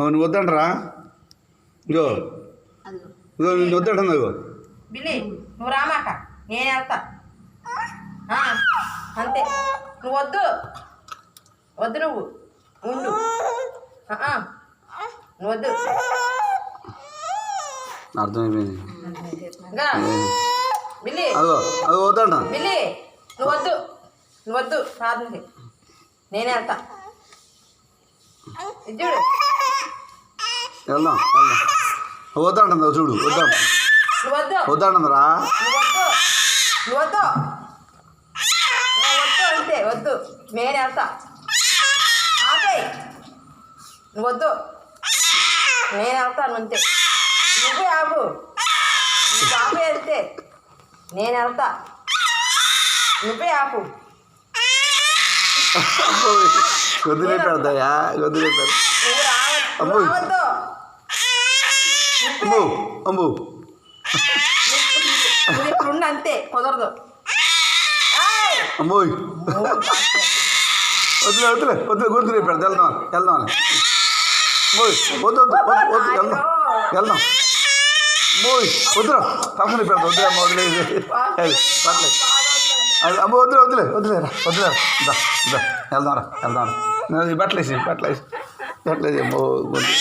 నువ్వు వద్దంటరా ఇగో ఇగో నేను వద్దంటుంది ఇగో బిల్లి నువ్వు రామాక నేను వెళ్తా అంతే నువ్వు వద్దు వద్దు నువ్వు ఉండు నువ్వు వద్దు అర్థమైపోయింది బిల్లి అదో అది వద్దంట బిల్లి నువ్వు వద్దు నువ్వు వద్దు ప్రార్థనకి నేనే వెళ్తా చూడు వెళ్దాం వెళ్దాం వద్దంటుందా చూడు వద్దాం నువ్వు వద్దు వద్దంటుందిరా నువ్వు వద్దు నువ్వు వద్దు వద్దు అంతే వద్దు నేను వెళ్తా ఆపేయి నువ్వు వద్దు నేను వెళ్తాను అంతే నువ్వే ఆపు నువ్వు ఆపే అంతే నేను వెళ్తా నువ్వే ఆపు వదిలేపెడతాయా వదిలేపెడతా నువ్వు రావద్దు అమ్ము అమ్ము నువ్వు ఇప్పుడు అంతే కుదరదు అమ్మోయ్ వద్దులే వద్దులే వద్దులే గుర్తు రేపెడతా వెళ్దాం వెళ్దాం అమ్మోయ్ వద్దు వద్దు వద్దు వద్దు వెళ్దాం వెళ్దాం అమ్మోయ్ వద్దురా పక్కన పెడతా వద్దులే అమ్మ వదిలేదు పర్లేదు అది అమ్మ వద్దులే వద్దులే వద్దులేరా వద్దులేరా ఇదా ఇదా వెళ్దాం రా వెళ్దాం రా బట్టలేసి బట్టలేసి బట్టలేసి అమ్మో వద్దు